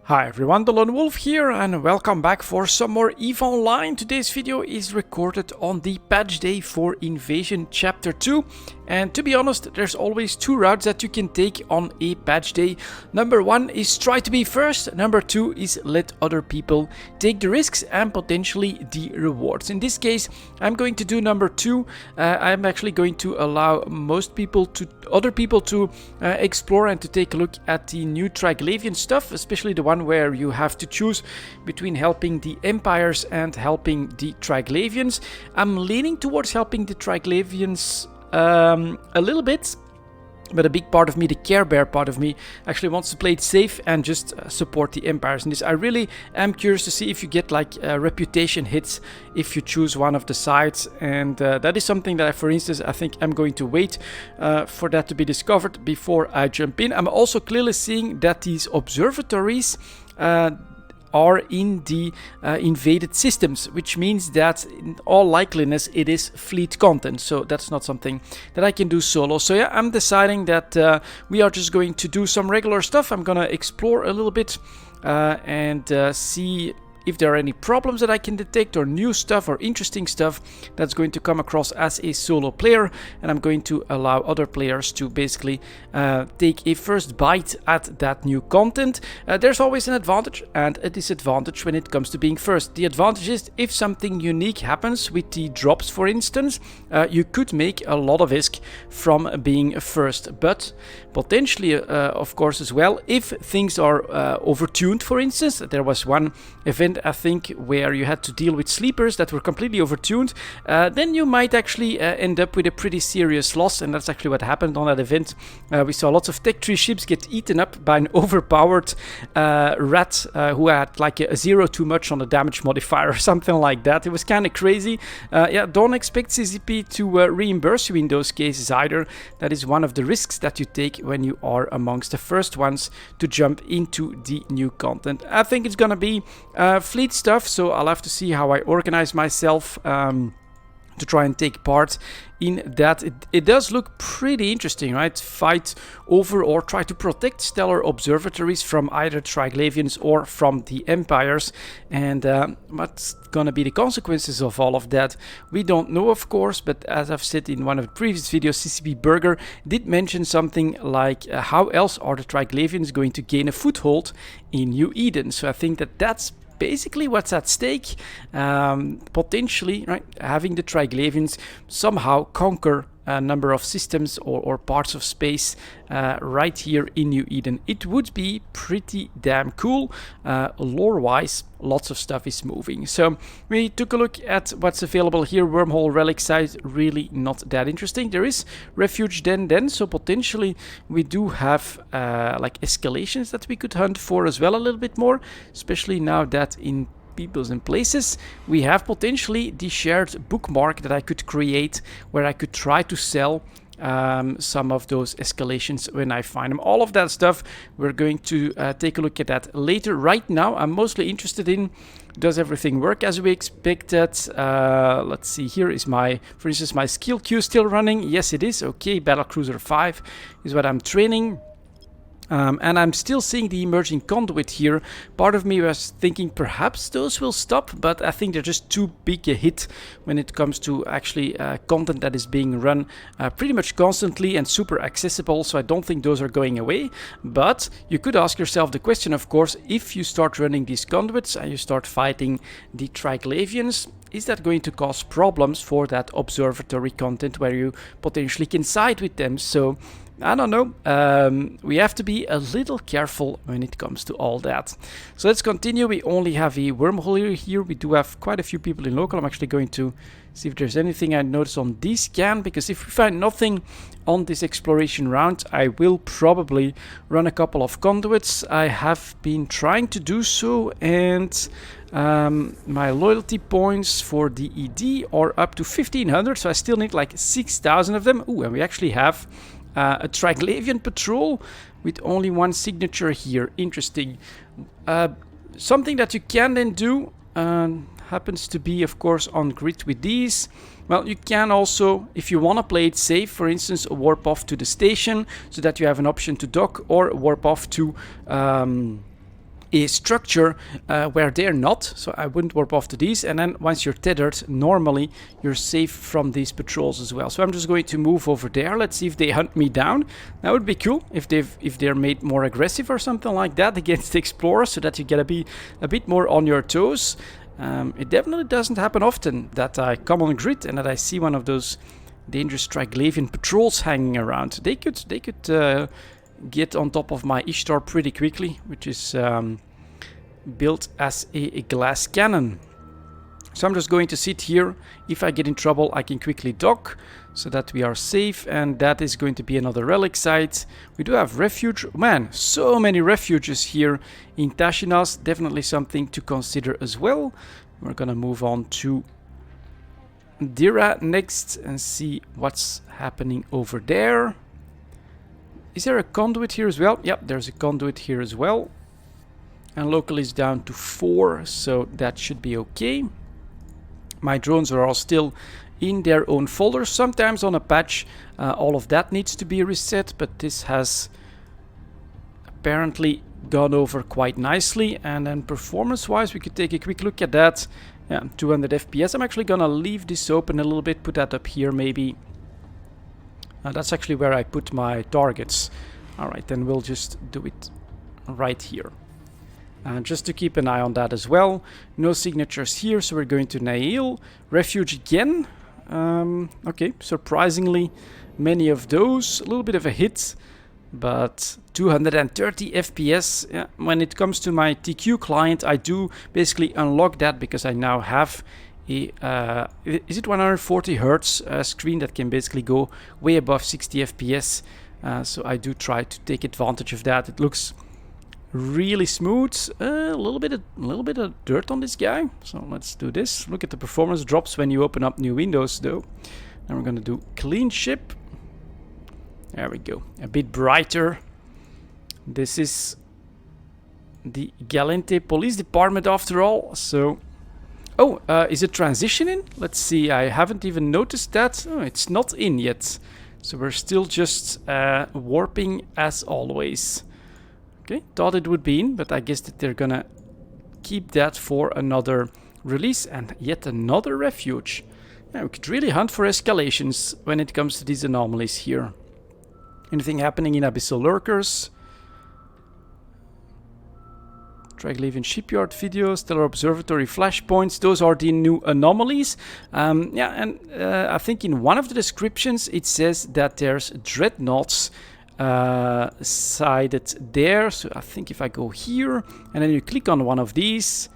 Hi everyone, delonewolf here and welcome back for some more EVE Online. Today's video is recorded on the patch day for Invasion Chapter 2. And to be honest, there's always two routes that you can take on a patch day. Number one is try to be first. Number two is let other people take the risks and potentially the rewards. In this case, I'm going to do number two. I'm actually going to allow other people to explore and to take a look at the new Triglavian stuff, especially the one where you have to choose between helping the empires and helping the Triglavians. I'm leaning towards helping the Triglavians a little bit, but a big part of me, the Care Bear part of me, actually wants to play it safe and just support the empires in this. I really am curious to see if you get like reputation hits if you choose one of the sides, and that is something that for instance, I think I'm going to wait for that to be discovered before I jump in. I'm also clearly seeing that these observatories are in the invaded systems, which means that in all likeliness it is fleet content, so that's not something that I can do solo. So yeah, I'm deciding that we are just going to do some regular stuff. I'm gonna explore a little bit and see if there are any problems that I can detect or new stuff or interesting stuff that's going to come across as a solo player, and I'm going to allow other players to basically take a first bite at that new content. There's always an advantage and a disadvantage when it comes to being first. The advantage is if something unique happens with the drops, for instance, you could make a lot of ISK from being first, but potentially of course as well, if things are overtuned. For instance, there was one event I think where you had to deal with sleepers that were completely overtuned, then you might actually end up with a pretty serious loss, and that's actually what happened on that event. We saw lots of tech tree ships get eaten up by an overpowered rat who had like a 0 too much on the damage modifier or something like that. It was kind of crazy. Yeah, don't expect CCP to reimburse you in those cases either. That is one of the risks that you take when you are amongst the first ones to jump into the new content. I think it's gonna be fleet stuff, so I'll have to see how I organize myself to try and take part in that. It does look pretty interesting, right? Fight over or try to protect stellar observatories from either Triglavians or from the empires, and what's gonna be the consequences of all of that, we don't know, of course, but as I've said in one of the previous videos, CCP Burger did mention something like how else are the Triglavians going to gain a foothold in New Eden. So I think that that's basically what's at stake. Potentially, right, having the Triglavians somehow conquer a number of systems or parts of space right here in New Eden. It would be pretty damn cool. Lore-wise, lots of stuff is moving. So we took a look at what's available here. Wormhole relic side, really not that interesting. There is refuge den, so potentially we do have like escalations that we could hunt for as well a little bit more, especially now that in Peoples and Places we have potentially the shared bookmark that I could create where I could try to sell some of those escalations when I find them. All of that stuff, we're going to take a look at that later. Right now I'm mostly interested in, does everything work as we expected? Let's see, here is for instance, my skill queue still running. Yes, it is. Okay, Battlecruiser 5 is what I'm training. And I'm still seeing the emerging Conduit here. Part of me was thinking perhaps those will stop, but I think they're just too big a hit when it comes to actually content that is being run pretty much constantly and super accessible, so I don't think those are going away. But you could ask yourself the question, of course, if you start running these Conduits and you start fighting the Triglavians, is that going to cause problems for that observatory content where you potentially can side with them? So I don't know. We have to be a little careful when it comes to all that. So let's continue. We only have a wormhole here. We do have quite a few people in local. I'm actually going to see if there's anything I notice on this scan, because if we find nothing on this exploration round, I will probably run a couple of conduits. I have been trying to do so, and my loyalty points for the ED are up to 1500, so I still need like 6000 of them. Ooh, and we actually have a Triglavian patrol with only one signature here. Interesting. Something that you can then do happens to be, of course, on grid with these. Well, you can also, if you want to play it safe, for instance, warp off to the station so that you have an option to dock, or warp off to a structure where they're not, so I wouldn't warp off to these, and then once you're tethered, normally you're safe from these patrols as well. So I'm just going to move over there. Let's see if they hunt me down. That would be cool if they're made more aggressive or something like that against the explorers, so that you gotta be a bit more on your toes. It definitely doesn't happen often that I come on grid and that I see one of those dangerous Triglavian patrols hanging around. They could get on top of my Ishtar pretty quickly, which is built as a glass cannon. So I'm just going to sit here. If I get in trouble, I can quickly dock so that we are safe, and that is going to be another relic site. We do have refuge. Man, so many refuges here in Tashinas. Definitely something to consider as well. We're gonna move on to Dira next and see what's happening over there. Is there a conduit here as well? Yep, there's a conduit here as well. And local is down to 4, so that should be okay. My drones are all still in their own folders. Sometimes on a patch, all of that needs to be reset, but this has apparently gone over quite nicely. And then performance-wise, we could take a quick look at that. Yeah, 200 FPS. I'm actually gonna leave this open a little bit, put that up here maybe. That's actually where I put my targets. Alright, then we'll just do it right here. Just to keep an eye on that as well. No signatures here, so we're going to Nail. Refuge again. Okay, surprisingly many of those. A little bit of a hit, but 230 FPS. Yeah, when it comes to my TQ client, I do basically unlock that because I now have a is it 140 Hertz screen that can basically go way above 60 FPS. So I do try to take advantage of that. It looks really smooth. A little bit of dirt on this guy. So let's do this. Look at the performance drops when you open up new windows, though. Now we're gonna do clean ship. There we go. A bit brighter. This is the Galente Police Department after all. So, oh, is it transitioning? Let's see. I haven't even noticed that. Oh, it's not in yet. So we're still just warping as always. Okay, thought it would be in, but I guess that they're gonna keep that for another release. And yet another refuge. Yeah, we could really hunt for escalations when it comes to these anomalies here. Anything happening in Abyssal Lurkers? Triglavian Shipyard videos, Stellar Observatory flashpoints, those are the new anomalies. Yeah, and I think in one of the descriptions it says that there's dreadnoughts sighted there. So I think if I go here and then you click on one of these,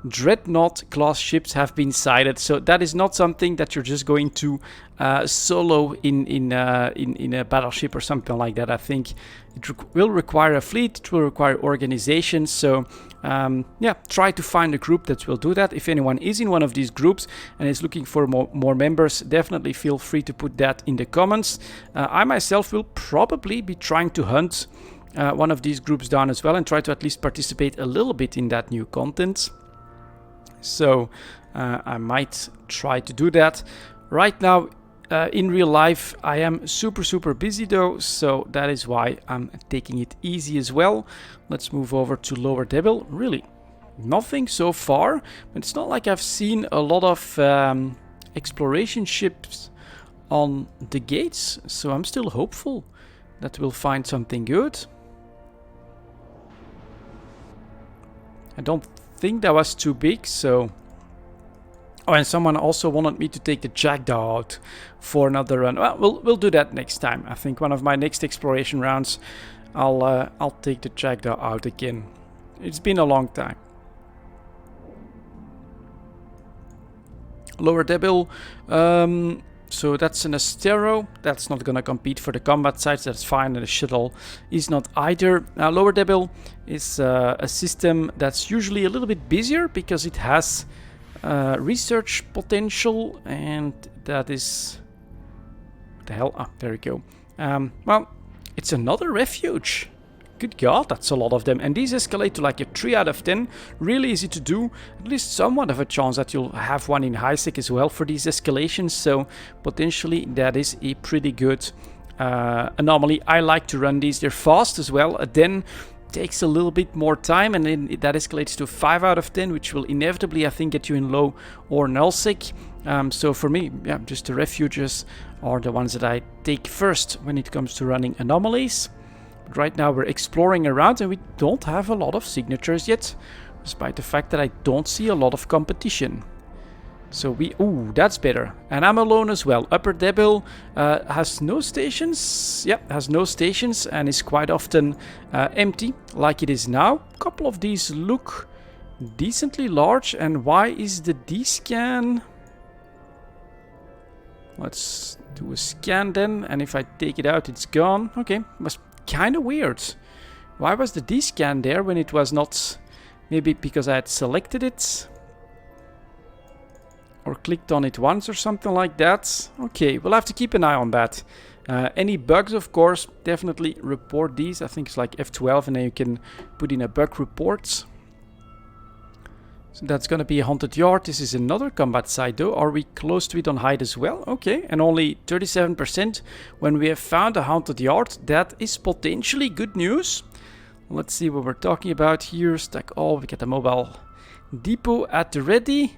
dreadnought class ships have been sighted. So that is not something that you're just going to solo in a battleship or something like that. I think it will require a fleet, it will require organization. So yeah, try to find a group that will do that. If anyone is in one of these groups and is looking for more members, definitely feel free to put that in the comments. I myself will probably be trying to hunt one of these groups down as well and try to at least participate a little bit in that new content. So I might try to do that. Right now, in real life, I am super busy though, so that is why I'm taking it easy as well. Let's move over to Lower Devil. Really, nothing so far, but it's not like I've seen a lot of exploration ships on the gates, so I'm still hopeful that we'll find something good. I don't think that was too big, so... Oh, and someone also wanted me to take the Jackdaw out for another run. Well, we'll do that next time. I think one of my next exploration rounds, I'll take the Jackdaw out again. It's been a long time. Lower Devil. So that's an Astero. That's not gonna compete for the combat sites. That's fine. And the shuttle is not either. Lower Devil is a system that's usually a little bit busier because it has research potential, and that is... What the hell? Ah, there we go. Well, it's another refuge. Good God, that's a lot of them. And these escalate to like a 3 out of 10. Really easy to do. At least somewhat of a chance that you'll have one in high sec as well for these escalations. So potentially that is a pretty good anomaly. I like to run these. They're fast as well. Then takes a little bit more time, and then that escalates to 5 out of 10, which will inevitably, I think, get you in low or nullsec. So for me, yeah, just the refuges are the ones that I take first when it comes to running anomalies. But right now we're exploring around and we don't have a lot of signatures yet, despite the fact that I don't see a lot of competition. So ooh, that's better. And I'm alone as well. Upper Devil has no stations. Yep, has no stations and is quite often empty, like it is now. A couple of these look decently large. And why is the D-scan? Let's do a scan then. And if I take it out, it's gone. Okay, was kind of weird. Why was the D-scan there when it was not? Maybe because I had selected it. Or clicked on it once or something like that. Okay, we'll have to keep an eye on that. Any bugs, of course, definitely report these. I think it's like F12 and then you can put in a bug report. So that's going to be a haunted yard. This is another combat site though. Are we close to it on hide as well? Okay, and only 37% when we have found a haunted yard. That is potentially good news. Let's see what we're talking about here. Stack all. We get the mobile depot at the ready.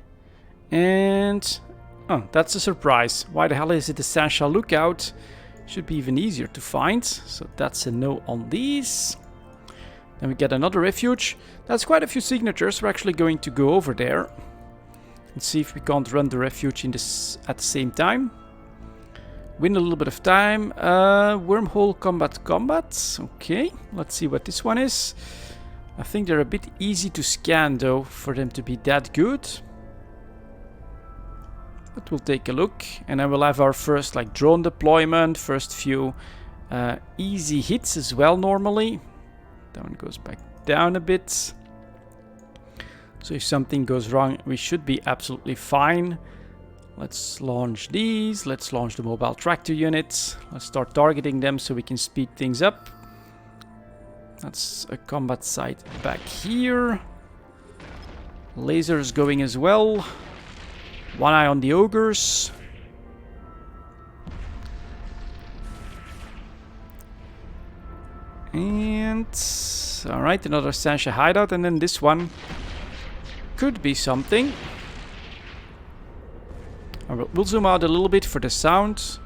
And oh, that's a surprise. Why the hell is it a Sancha lookout? Should be even easier to find. So that's a no on these. Then we get another refuge. That's quite a few signatures. We're actually going to go over there and see if we can't run the refuge in this at the same time. Win a little bit of time. Wormhole combat. Okay, let's see what this one is. I think they're a bit easy to scan though for them to be that good. But we'll take a look, and then we'll have our first like drone deployment, first few easy hits as well normally. That one goes back down a bit. So if something goes wrong, we should be absolutely fine. Let's launch these. Let's launch the mobile tractor units. Let's start targeting them so we can speed things up. That's a combat site back here. Lasers going as well. One eye on the ogres. And alright, another Sancha hideout, and then this one could be something. We'll zoom out a little bit for the sound.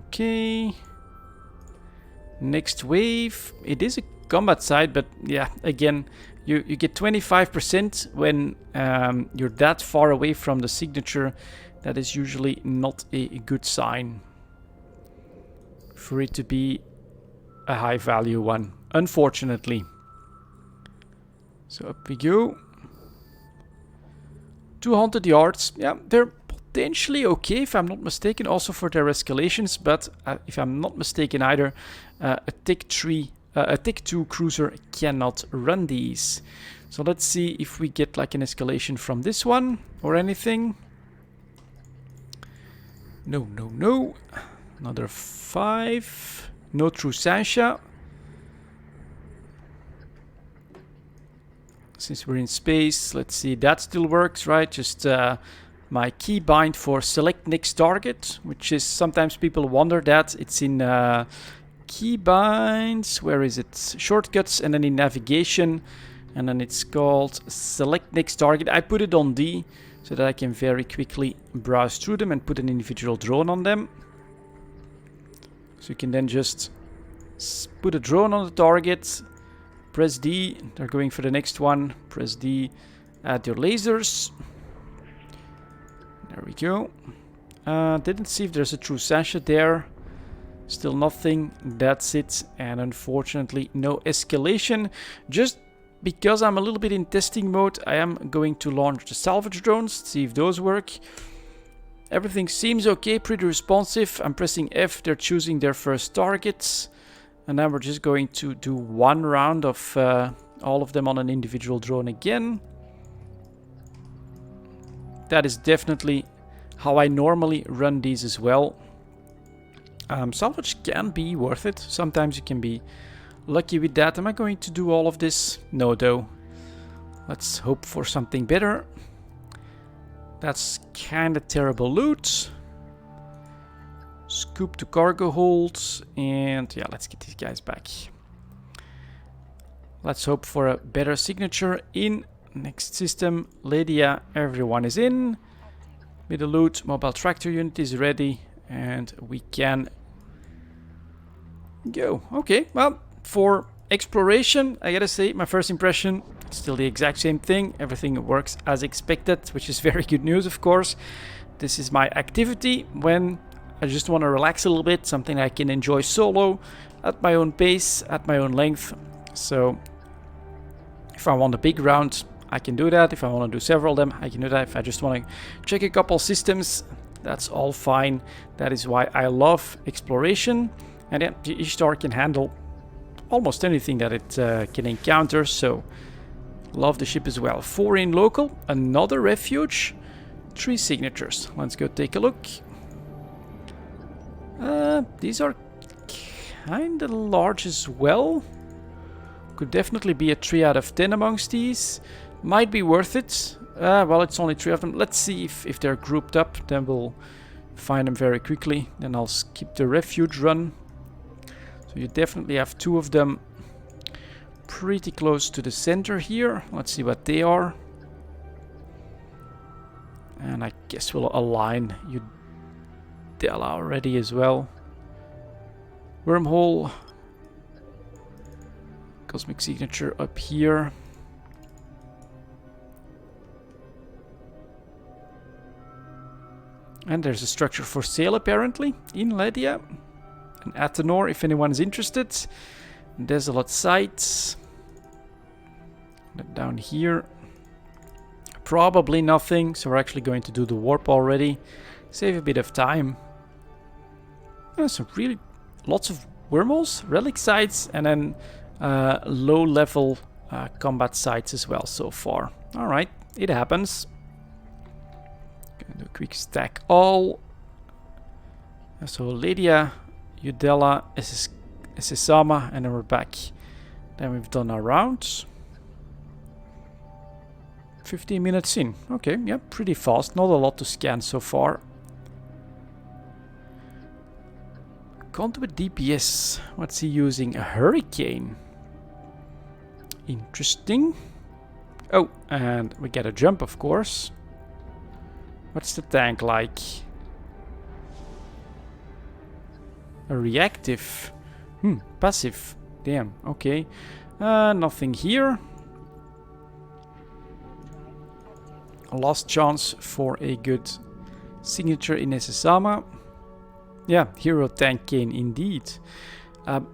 Okay. Next wave. It is a combat site, but yeah, again, you get 25% when you're that far away from the signature. That is usually not a good sign for it to be a high value one, unfortunately. So up we go. 2 haunted yards. Yeah, they're potentially okay if I'm not mistaken, also for their escalations, but if I'm not mistaken either, a Tech 2 cruiser cannot run these. So let's see if we get like an escalation from this one or anything. No. Another 5. No true Sancha. Since we're in space, let's see, that still works, right? Just my keybind for select next target, which is sometimes people wonder that it's in keybinds. Where is it? Shortcuts, and then in navigation, and then it's called select next target. I put it on D so that I can very quickly browse through them and put an individual drone on them. So you can then just put a drone on the target, press D, they're going for the next one, press D, add your lasers. There we go. Didn't see if there's a true Sancha there. Still nothing, that's it. And unfortunately no escalation. Just because I'm a little bit in testing mode, I am going to launch the salvage drones, see if those work. Everything seems okay, pretty responsive. I'm pressing F, they're choosing their first targets. And now we're just going to do one round of all of them on an individual drone again. That is definitely how I normally run these as well. Salvage can be worth it. Sometimes you can be lucky with that. Am I going to do all of this? No, though. Let's hope for something better. That's kind of terrible loot. Scoop to cargo holds, and yeah, let's get these guys back. Let's hope for a better signature in next system. Lydia, everyone is in. With the loot, mobile tractor unit is ready, and we can go. Okay, well, for exploration, I gotta say, my first impression, still the exact same thing. Everything works as expected, which is very good news, of course. This is my activity when I just want to relax a little bit, something I can enjoy solo, at my own pace, at my own length. So, if I want a big round, I can do that. If I want to do several of them, I can do that. If I just want to check a couple systems, that's all fine. That is why I love exploration. And yeah, the Ishtar can handle almost anything that it can encounter, so love the ship as well. 4 in local, another refuge, 3 signatures. Let's go take a look. These are kind of large as well. Could definitely be a 3 out of 10 amongst these. Might be worth it. Well, it's only 3 of them. Let's see if they're grouped up. Then we'll find them very quickly. Then I'll skip the refuge run. So you definitely have 2 of them pretty close to the center here. Let's see what they are. And I guess we'll align Udella already as well. Wormhole. Cosmic signature up here. And there's a structure for sale apparently in Lydia. An Athenor if anyone is interested. Desolate sites. Down here. Probably nothing, so we're actually going to do the warp already. Save a bit of time. So really lots of wormholes, relic sites, and then low level combat sites as well so far. Alright, it happens. Gonna do a quick stack all. So Lydia, Udella, Sesama, and then we're back. Then we've done our rounds. 15 minutes in. Okay, yeah, pretty fast. Not a lot to scan so far. Conduit DPS. What's he using? A Hurricane. Interesting. Oh, and we get a jump, of course. What's the tank like? A reactive. Passive. Damn, okay. Nothing here. A last chance for a good signature in Sesama. Yeah, hero tank cane indeed.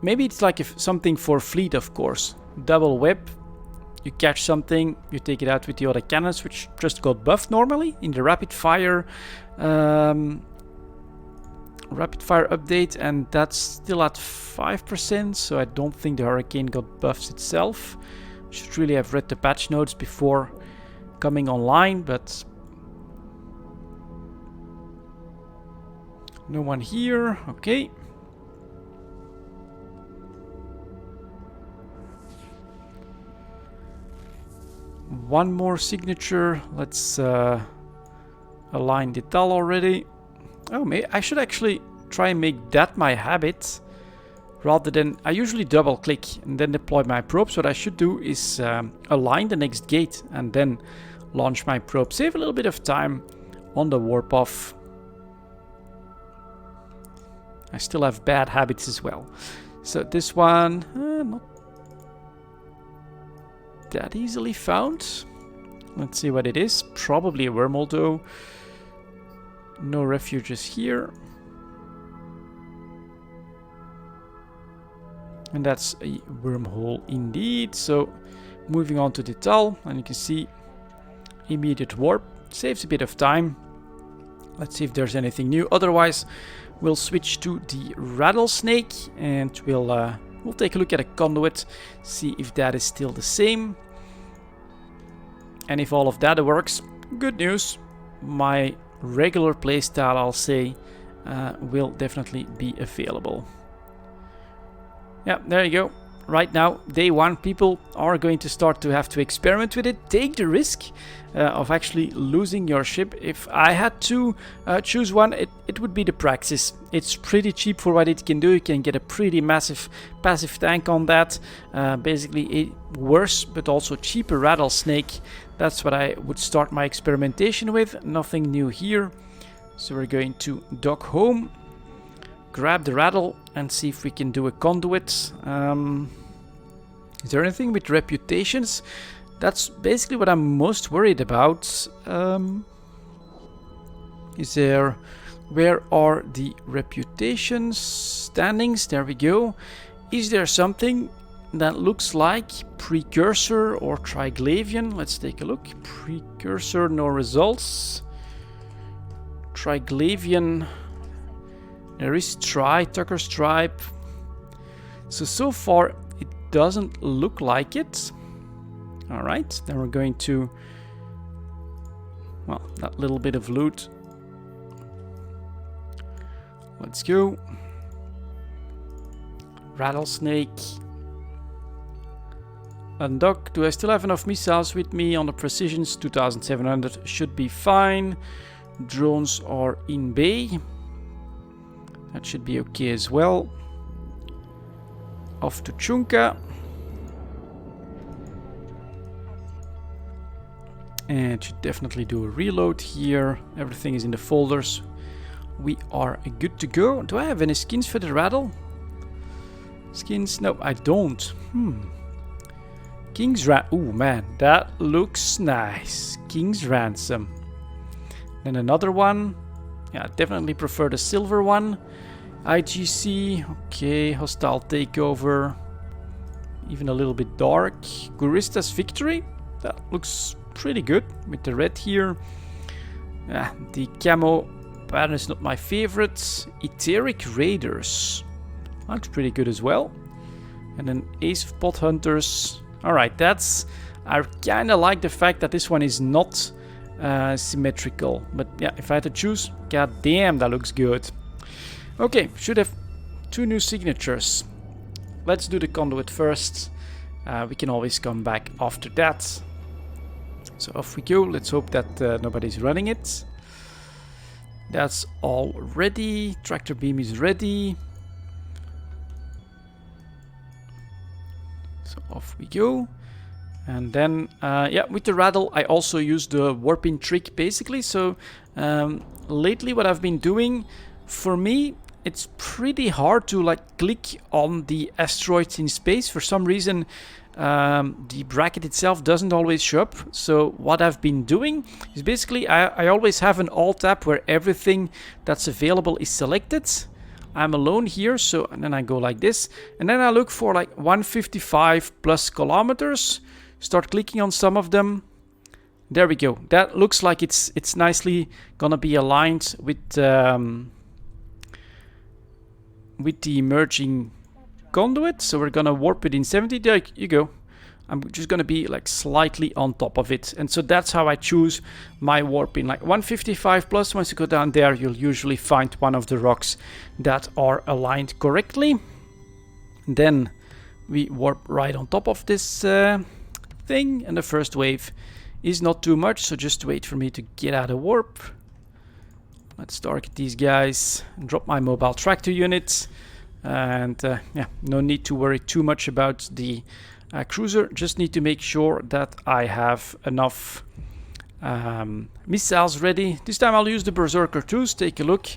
Maybe it's like something for fleet, of course. Double web. You catch something, you take it out with the other cannons, which just got buffed normally in the rapid fire update, and that's still at 5%, so I don't think the Hurricane got buffs itself. Should really have read the patch notes before coming online, but no one here. Okay. One more signature. Let's align the Tal already. Oh, I should actually try and make that my habit rather than... I usually double click and then deploy my probes. What I should do is align the next gate and then launch my probe. Save a little bit of time on the warp off. I still have bad habits as well. So this one, not that easily found. Let's see what it is. Probably a wormhole though. No refuges here. And that's a wormhole indeed. So moving on to the Tal, and you can see immediate warp. Saves a bit of time. Let's see if there's anything new. Otherwise, we'll switch to the Rattlesnake and we'll take a look at a Conduit, see if that is still the same. And if all of that works, good news. My regular playstyle, I'll say, will definitely be available. Yeah, there you go. right now, day one, people are going to start to have to experiment with it. Take the risk of actually losing your ship. If I had to choose one, it would be the Praxis. It's pretty cheap for what it can do. You can get a pretty massive passive tank on that. Basically a worse but also cheaper Rattlesnake. That's what I would start my experimentation with. Nothing new here. So we're going to dock home, grab the Rattle, and see if we can do a Conduit. Is there anything with reputations? That's basically what I'm most worried about. Where are the reputations standings? There we go. Is there something that looks like Precursor or Triglavian? Let's take a look. Precursor, no results. Triglavian, there is Tucker Stripe. So far it doesn't look like it. Alright, then we're going to, well, that little bit of loot. Let's go. Rattlesnake. Undock. Do I still have enough missiles with me on the precisions? 2700 should be fine. Drones are in bay. That should be okay as well. Off to Chunka. And should definitely do a reload here. Everything is in the folders. We are good to go. Do I have any skins for the Rattle? Skins? No, I don't. King's Ransom. Ooh, man, that looks nice. King's Ransom. Then another one. Yeah, definitely prefer the silver one. IGC. Okay, Hostile Takeover. Even a little bit dark. Gurista's Victory. That looks pretty good with the red here. The camo pattern is not my favorite. Etheric Raiders. Looks pretty good as well. And then Ace of Pot Hunters. Alright, that's... I kind of like the fact that this one is not symmetrical. But yeah, if I had to choose, god damn, that looks good. Okay, should have 2 new signatures. Let's do the Conduit first. We can always come back after that. So off we go. Let's hope that nobody's running it. That's all ready. Tractor beam is ready. So off we go. And then, yeah, with the Rattle, I also use the warping trick basically. So lately what I've been doing, for me, it's pretty hard to like click on the asteroids in space. For some reason, the bracket itself doesn't always show up. So what I've been doing is basically I always have an alt tab where everything that's available is selected. I'm alone here, so and then I go like this, and then I look for like 155 plus kilometers. Start clicking on some of them. There we go. That looks like it's nicely gonna be aligned with the emerging Conduit. So we're gonna warp it in 70. There you go. I'm just gonna be like slightly on top of it, and so that's how I choose my warping. Like 155 plus. Once you go down there, you'll usually find one of the rocks that are aligned correctly. Then we warp right on top of this thing, and the first wave is not too much, so just wait for me to get out of warp. Let's target these guys and drop my mobile tractor units. And yeah, no need to worry too much about the cruiser. Just need to make sure that I have enough missiles ready. This time I'll use the Berserker II. Take a look.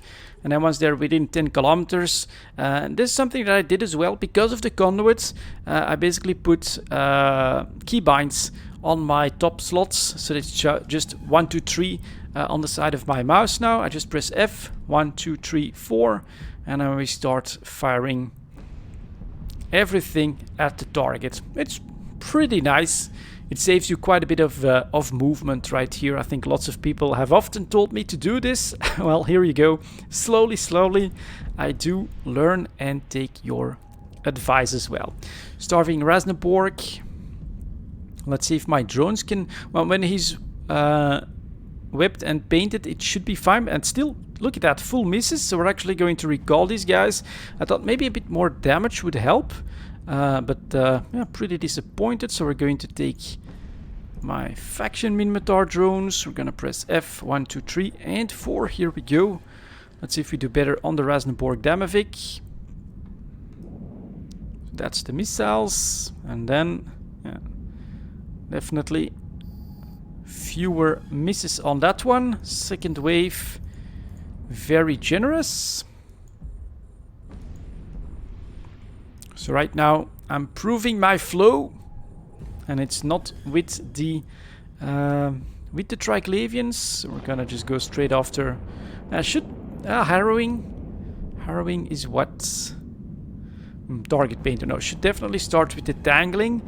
And then once they're within 10 kilometers, this is something that I did as well because of the conduits. I basically put keybinds on my top slots, so it's just 1, 2, 3 on the side of my mouse now. I just press F, 1, 2, 3, 4, and then we start firing everything at the target. It's pretty nice. It saves you quite a bit of movement right here. I think lots of people have often told me to do this. Well, here you go. Slowly, slowly, I do learn and take your advice as well. Starving Rasneborg. Let's see if my drones can... Well, when he's whipped and painted, it should be fine. And still, look at that, full misses. So we're actually going to recall these guys. I thought maybe a bit more damage would help. Yeah, pretty disappointed. So we're going to take my faction Minmatar drones. We're gonna press F, 1, 2, 3, and 4. Here we go. Let's see if we do better on the Rasnborg Damavik. That's the missiles, and then yeah, definitely fewer misses on that one. Second wave, very generous. So right now I'm proving my flow, and it's not with the Triglavians. So we're gonna just go straight after. Harrowing. Harrowing is what? Target painter. No, should definitely start with the tangling.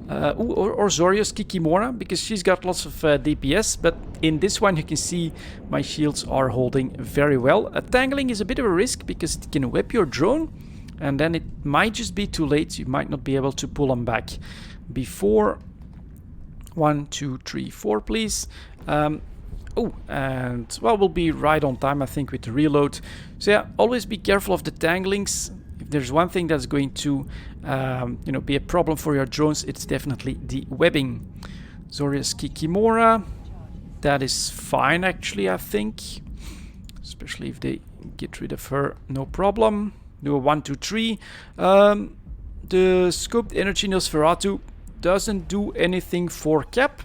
Or Zorius Kikimora, because she's got lots of DPS, but in this one you can see my shields are holding very well. Tangling is a bit of a risk because it can whip your drone, and then it might just be too late. You might not be able to pull them back before 1, 2, 3, 4, please. And well, we'll be right on time, I think, with the reload. So yeah, always be careful of the tanglings. If there's one thing that's going to be a problem for your drones, it's definitely the webbing. Zorius Kikimora, that is fine actually, I think, especially if they get rid of her, no problem. Do a 1, 2, 3. The scoped energy Nosferatu doesn't do anything for cap.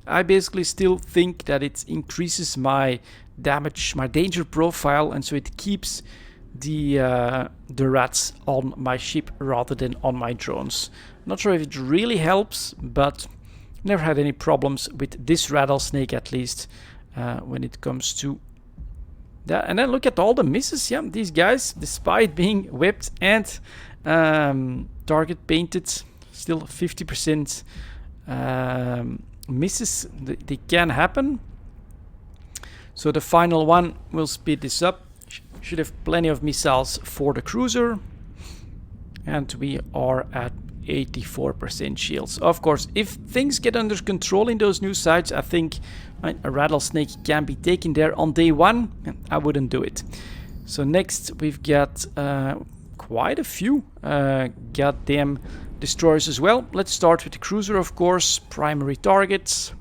I basically still think that it increases my damage, my danger profile, and so it keeps the rats on my ship rather than on my drones. Not sure if it really helps, but never had any problems with this Rattlesnake, at least when it comes to that. And then look at all the misses. Yeah, these guys, despite being whipped and target painted, still 50% misses. They can happen. So the final one will speed this up. Should have plenty of missiles for the cruiser, and we are at 84% shields. Of course, if things get under control in those new sites, I think a Rattlesnake can be taken there on day 1. I wouldn't do it. So next we've got quite a few goddamn destroyers as well. Let's start with the cruiser, of course. Primary targets.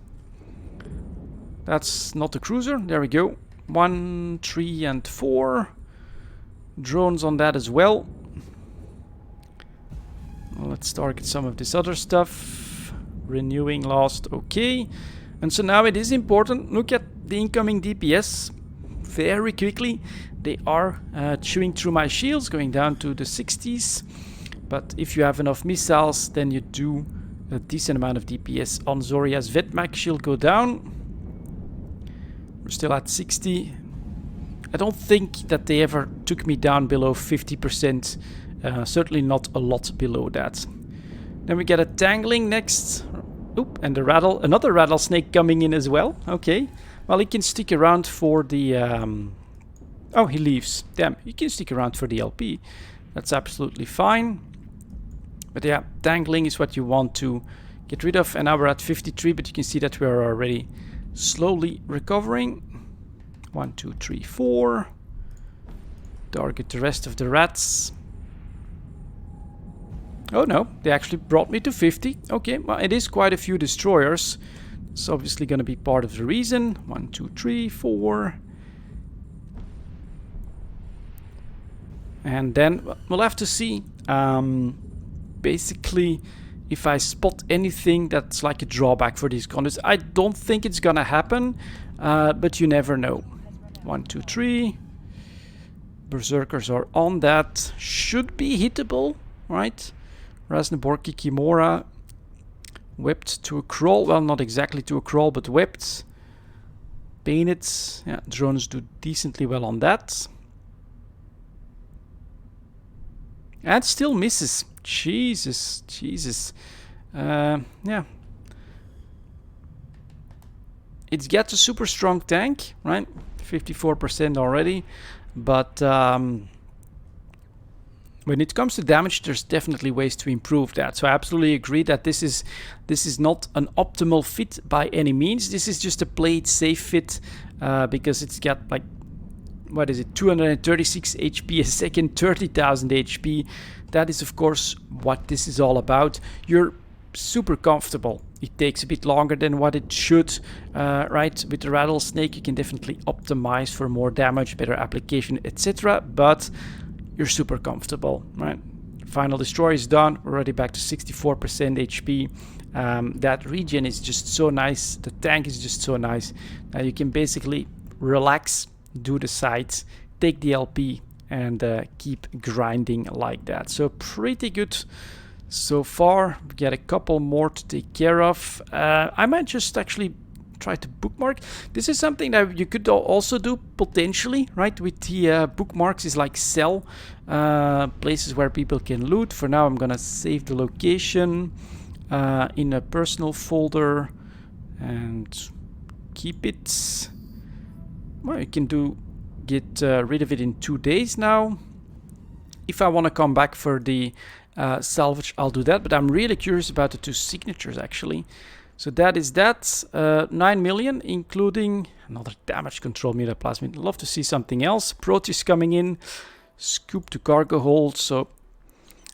That's not the cruiser. There we go. 1, 3, and 4. Drones on that as well. Let's target some of this other stuff. Renewing lost. Okay. And so now it is important. Look at the incoming DPS. Very quickly they are chewing through my shields, going down to the 60s. But if you have enough missiles, then you do a decent amount of DPS on Zoria's Vetmac. She'll go down. We're still at 60. I don't think that they ever took me down below 50%. Certainly not a lot below that. Then we get a tangling next. Oop, and another Rattlesnake coming in as well. Okay. Well, he can stick around for the... Oh, he leaves. Damn, he can stick around for the LP. That's absolutely fine. But yeah, tangling is what you want to get rid of. And now we're at 53, but you can see that we're already slowly recovering. 1, 2, 3, 4. Target the rest of the rats. Oh no, they actually brought me to 50. Okay, well, it is quite a few destroyers. It's obviously going to be part of the reason. 1, 2, 3, 4. And then we'll have to see. Basically, if I spot anything that's like a drawback for these conduits. I don't think it's gonna happen, but you never know. 1, 2, 3. Berserkers are on that. Should be hittable, right? Rasnborg Kikimora whipped to a crawl. Well, not exactly to a crawl, but whipped. Painted. Yeah, drones do decently well on that. And still misses. Jesus. Yeah. It gets a super strong tank, right? 54% already. But when it comes to damage, there's definitely ways to improve that. So I absolutely agree that this is not an optimal fit by any means. This is just a play it safe fit because it's got like what is it, 236 HP a second, 30,000 HP. That is of course what this is all about. You're super comfortable. It takes a bit longer than what it should, right? With the Rattlesnake you can definitely optimize for more damage, better application, etc. But you're super comfortable, right? Final destroy is done. We're already back to 64% HP. That regen is just so nice. The tank is just so nice. Now you can basically relax, do the sides, take the LP, and keep grinding like that. So pretty good so far. We got a couple more to take care of. I might just actually try to bookmark. This is something that you could also do potentially, right? With the bookmarks is like sell places where people can loot. For now I'm gonna save the location in a personal folder and keep it. Well, you can get rid of it in 2 days now. If I want to come back for the salvage, I'll do that, but I'm really curious about the 2 signatures actually. So that is that, 9 million, including another damage control metaplasmid. Love to see something else. Proteus coming in, scoop to cargo hold. So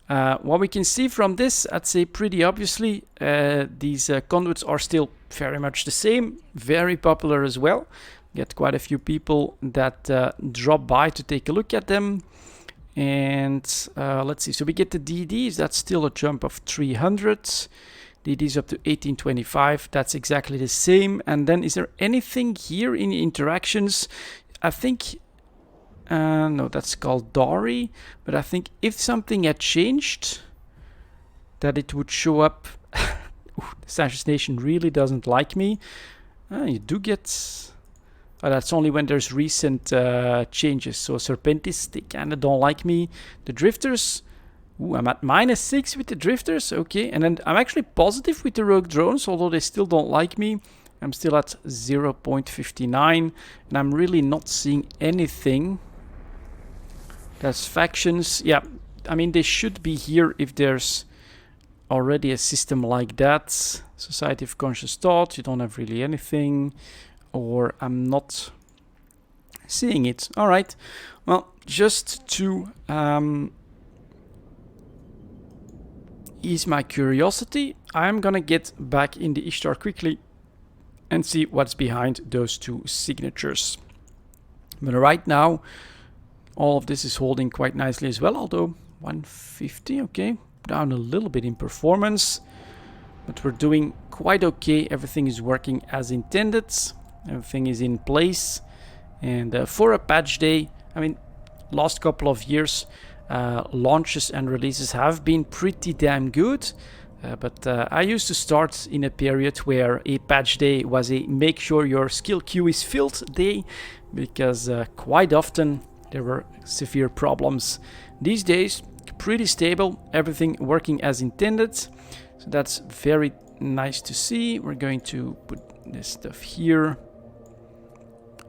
what we can see from this, I'd say pretty obviously, these conduits are still very much the same, very popular as well. Get quite a few people that drop by to take a look at them. And let's see, so we get the DDs, that's still a jump of 300. DDs up to 1825, that's exactly the same. And then is there anything here in interactions? I think, no, that's called Dari, but I think if something had changed, that it would show up. Ooh, the Savage Nation really doesn't like me. You do get... Oh, that's only when there's recent changes. So Serpentis, they kind of don't like me. The Drifters, ooh, I'm at -6 with the Drifters. Okay, and then I'm actually positive with the Rogue Drones, although they still don't like me. I'm still at 0.59, and I'm really not seeing anything. That's factions. Yeah, I mean, they should be here if there's already a system like that. Society of Conscious Thought, you don't have really anything. Or I'm not seeing it. All right. Well, just to ease my curiosity, I'm gonna get back in the Ishtar quickly and see what's behind those 2 signatures. But right now, all of this is holding quite nicely as well, although 150, okay, down a little bit in performance, but we're doing quite okay. Everything is working as intended. Everything is in place, and for a patch day, I mean, last couple of years, launches and releases have been pretty damn good, but I used to start in a period where a patch day was a make sure your skill queue is filled day, because quite often there were severe problems. These days, pretty stable, everything working as intended, so that's very nice to see. We're going to put this stuff here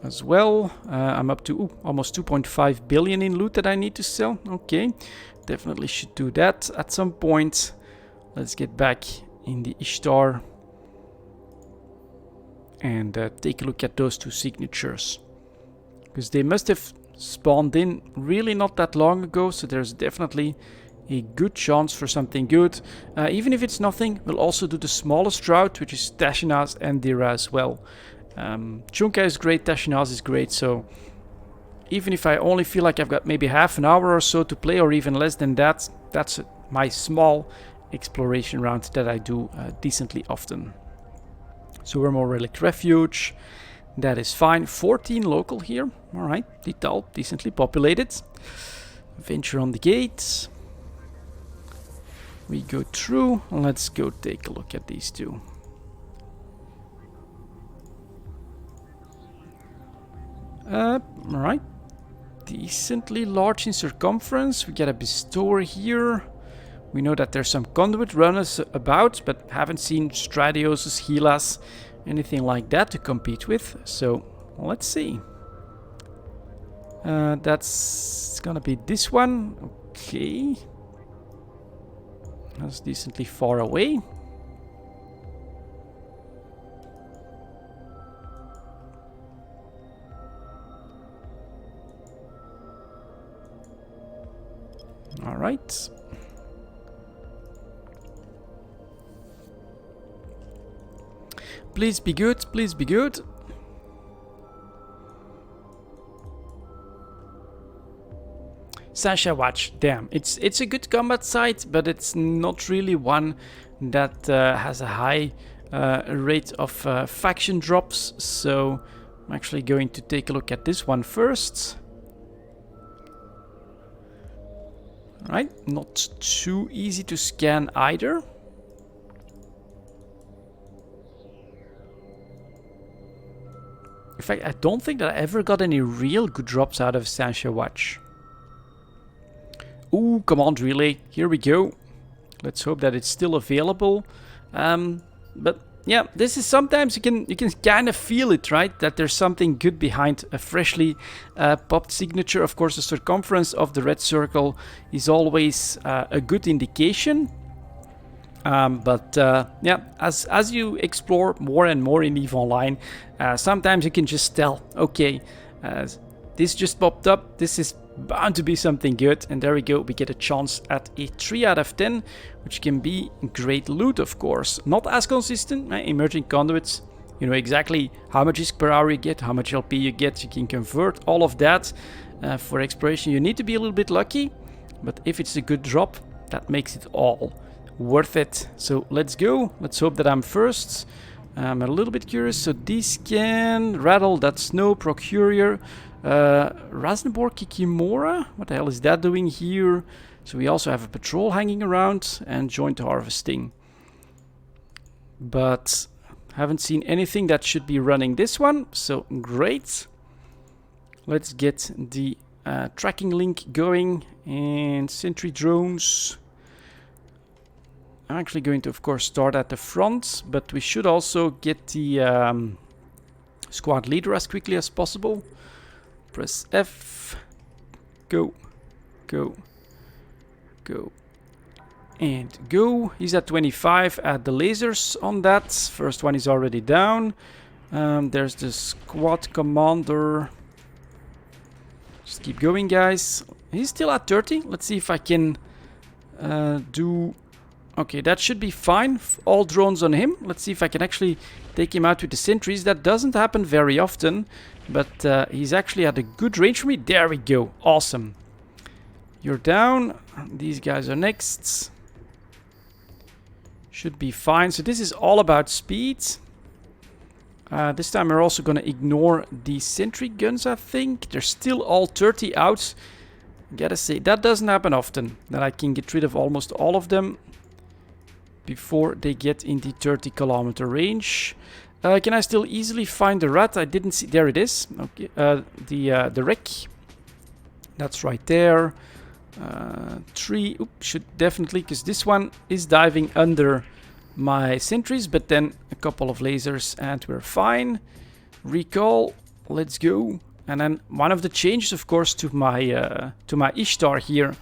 as well. I'm up to almost 2.5 billion in loot that I need to sell. Okay, definitely should do that at some point. Let's get back in the Ishtar and take a look at those 2 signatures, because they must have spawned in really not that long ago, so there's definitely a good chance for something good. Even if it's nothing, we'll also do the smallest route, which is Tashinaz and Dira as well. Chunka is great, Tashinaz is great, so even if I only feel like I've got maybe half an hour or so to play, or even less than that, that's my small exploration round that I do decently often. So we're more Relic Refuge, that is fine. 14 local here, alright, Dital, decently populated. Venture on the gate. We go through, let's go take a look at these 2. Alright, decently large in circumference. We get a bestower here. We know that there's some conduit runners about, but haven't seen Stradioses, Helas, anything like that to compete with. So let's see. That's gonna be this one. Okay, that's decently far away. Right. Please be good, please be good. Sasha Watch, damn, it's a good combat site, but it's not really one that has a high rate of faction drops, so I'm actually going to take a look at this one first. Right, not too easy to scan either. In fact, I don't think that I ever got any real good drops out of Sasha Watch. Ooh, command relay, here we go. Let's hope that it's still available. But yeah, this is sometimes you can kind of feel it, right? That there's something good behind a freshly popped signature. Of course, the circumference of the red circle is always a good indication. Yeah, as you explore more and more in EVE Online, sometimes you can just tell, okay, this just popped up, this is bound to be something good, and there we go, we get a chance at a 3 out of 10, which can be great loot, of course. Not as consistent, emerging conduits, you know exactly how much ISK per hour you get, how much LP you get, you can convert all of that. For exploration you need to be a little bit lucky, but if it's a good drop, that makes it all worth it. So let's go, let's hope that I'm first. I'm a little bit curious, so these can rattle, that's no procurier. Rasenborg Kikimora, what the hell is that doing here? So we also have a patrol hanging around and joint harvesting. But haven't seen anything that should be running this one, so great. Let's get the tracking link going and sentry drones. I'm actually going to, of course, start at the front, but we should also get the squad leader as quickly as possible. Press F, go, go, go, and go. He's at 25, add the lasers on that. First one is already down. There's the squad commander. Just keep going, guys. He's still at 30. Let's see if I can do... Okay, that should be fine. All drones on him. Let's see if I can actually take him out with the sentries. That doesn't happen very often, but he's actually at a good range for me. There we go. Awesome. You're down. These guys are next. Should be fine. So this is all about speed. This time we're also going to ignore the sentry guns, I think. They're still all 30 out. Gotta say, that doesn't happen often. That I can get rid of almost all of them before they get in the 30-kilometer range. Can I still easily find the rat? I didn't see. There it is. Okay. The wreck. That's right there. 3. Oops, should definitely, because this one is diving under my sentries, but then a couple of lasers and we're fine. Recall. Let's go. And then one of the changes, of course, to my Ishtar here,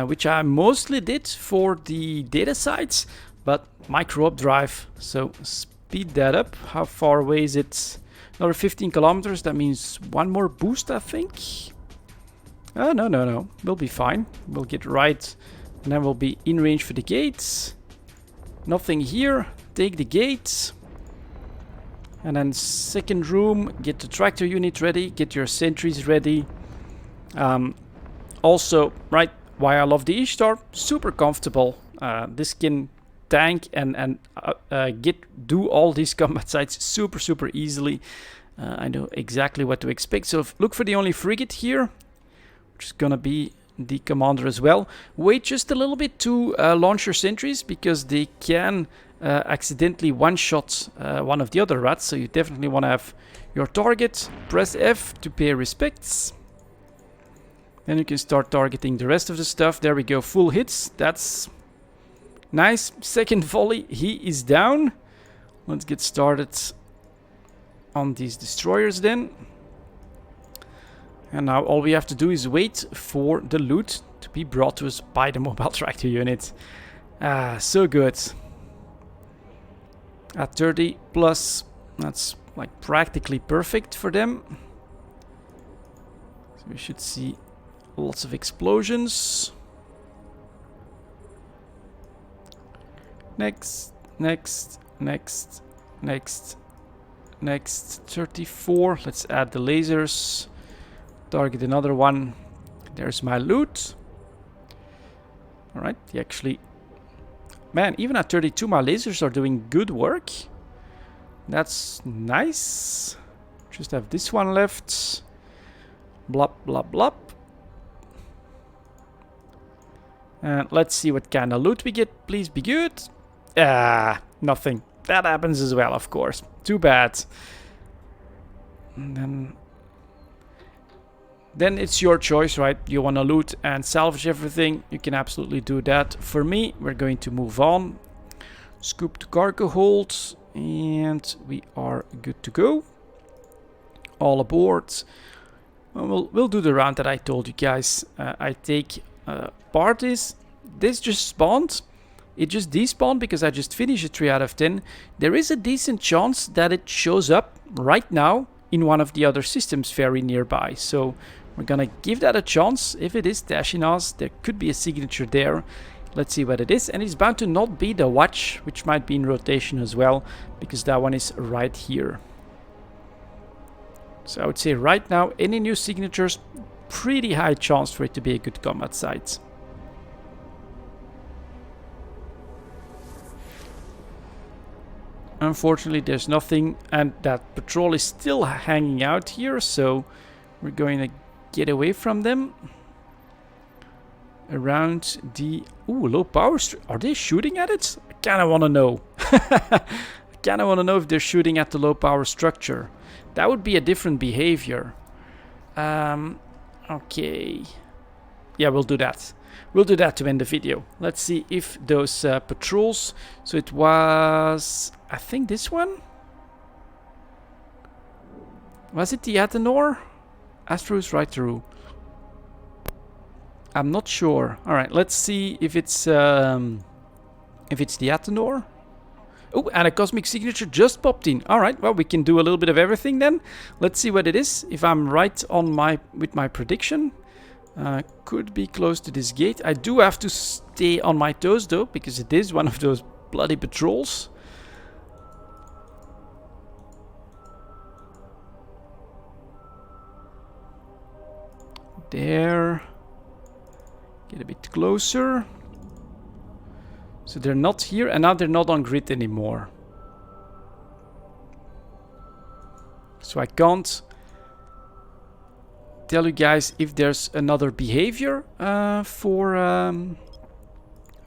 which I mostly did for the data sites. But Microwarpdrive, so speed that up. How far away is it? Another 15 kilometers. That means one more boost, I think. Oh, no. We'll be fine. We'll get right. And then we'll be in range for the gates. Nothing here. Take the gates. And then second room. Get the tractor unit ready. Get your sentries ready. Also, right, why I love the Ishtar. Super comfortable. This can tank and do all these combat sites super easily. I know exactly what to expect. So look for the only frigate here, which is gonna be the commander as well. Wait just a little bit to launch your sentries, because they can accidentally one-shot one of the other rats. So you definitely want to have your target. Press F to pay respects. Then you can start targeting the rest of the stuff. There we go, full hits. That's nice. Second volley, he is down. Let's get started on these destroyers then. And now all we have to do is wait for the loot to be brought to us by the mobile tractor unit. So good. At 30 plus, that's like practically perfect for them. So we should see lots of explosions. Next, next, next, next, next. 34. Let's add the lasers. Target another one. There's my loot. Alright, actually... Man, even at 32 my lasers are doing good work. That's nice. Just have this one left. Blop, blop, blop. And let's see what kind of loot we get. Please be good. Ah, nothing. That happens as well, of course. Too bad. And then it's your choice, right? You want to loot and salvage everything, you can absolutely do that. For me, we're going to move on. Scoop to cargo hold, and we are good to go. All aboard. We'll do the round that I told you guys. I take parties. This just spawned. It just despawned because I just finished a 3 out of 10. There is a decent chance that it shows up right now in one of the other systems very nearby. So we're gonna give that a chance. If it is Tashinas, there could be a signature there. Let's see what it is. And it's bound to not be the watch, which might be in rotation as well, because that one is right here. So I would say right now, any new signatures, pretty high chance for it to be a good combat site. Unfortunately, there's nothing, and that patrol is still hanging out here, so we're going to get away from them. Around the... Ooh, low power... Are they shooting at it? I kind of want to know. I kind of want to know if they're shooting at the low power structure. That would be a different behavior. Okay. Yeah, we'll do that. We'll do that to end the video. Let's see if those patrols... So it was... I think this one? Was it the Atenor? Astrus right through. I'm not sure. Alright, let's see if it's the Atenor. Oh, and a cosmic signature just popped in. Alright, well, we can do a little bit of everything then. Let's see what it is. If I'm right on with my prediction. Could be close to this gate. I do have to stay on my toes though, because it is one of those bloody patrols. There. Get a bit closer. So they're not here, and now they're not on grid anymore. So I can't tell you guys if there's another behavior for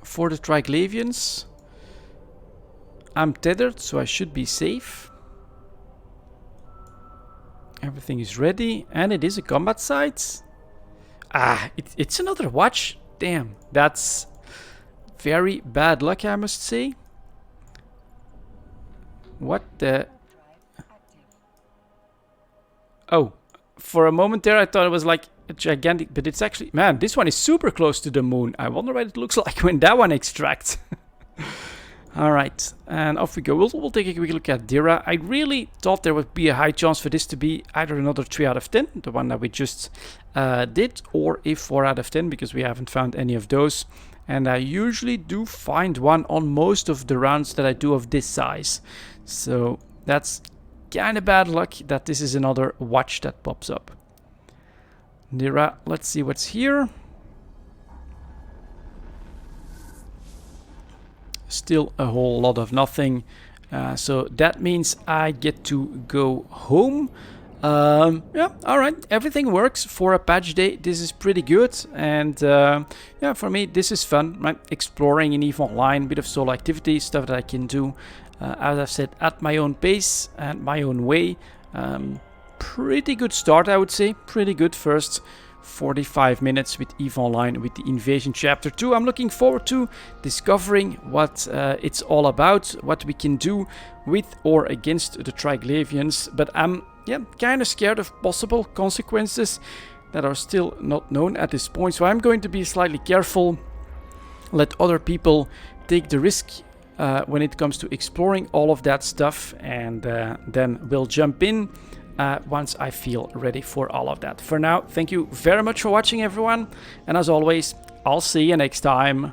the Triglavians. I'm tethered, so I should be safe. Everything is ready, and it is a combat site. Ah, it's another watch. Damn, that's very bad luck, I must say. What the... Oh, for a moment there I thought it was like a gigantic... But it's actually... Man, this one is super close to the moon. I wonder what it looks like when that one extracts. Alright, and off we go. We'll take a quick look at Dira. I really thought there would be a high chance for this to be either another 3 out of 10, the one that we just did, or a 4 out of 10, because we haven't found any of those. And I usually do find one on most of the rounds that I do of this size. So that's kind of bad luck that this is another watch that pops up. Dira, let's see what's here. Still a whole lot of nothing. So that means I get to go home. Yeah, alright. Everything works for a patch day. This is pretty good. And yeah, for me, this is fun, right? Exploring in EVE Online, bit of solo activity, stuff that I can do, as I've said, at my own pace and my own way. Pretty good start, I would say. Pretty good first 45 minutes with EVE Online, with the Invasion Chapter 2. I'm looking forward to discovering what it's all about, what we can do with or against the Triglavians. But I'm kind of scared of possible consequences that are still not known at this point. So I'm going to be slightly careful, let other people take the risk when it comes to exploring all of that stuff, and then we'll jump in once I feel ready for all of that. For now, thank you very much for watching, everyone, and as always, I'll see you next time.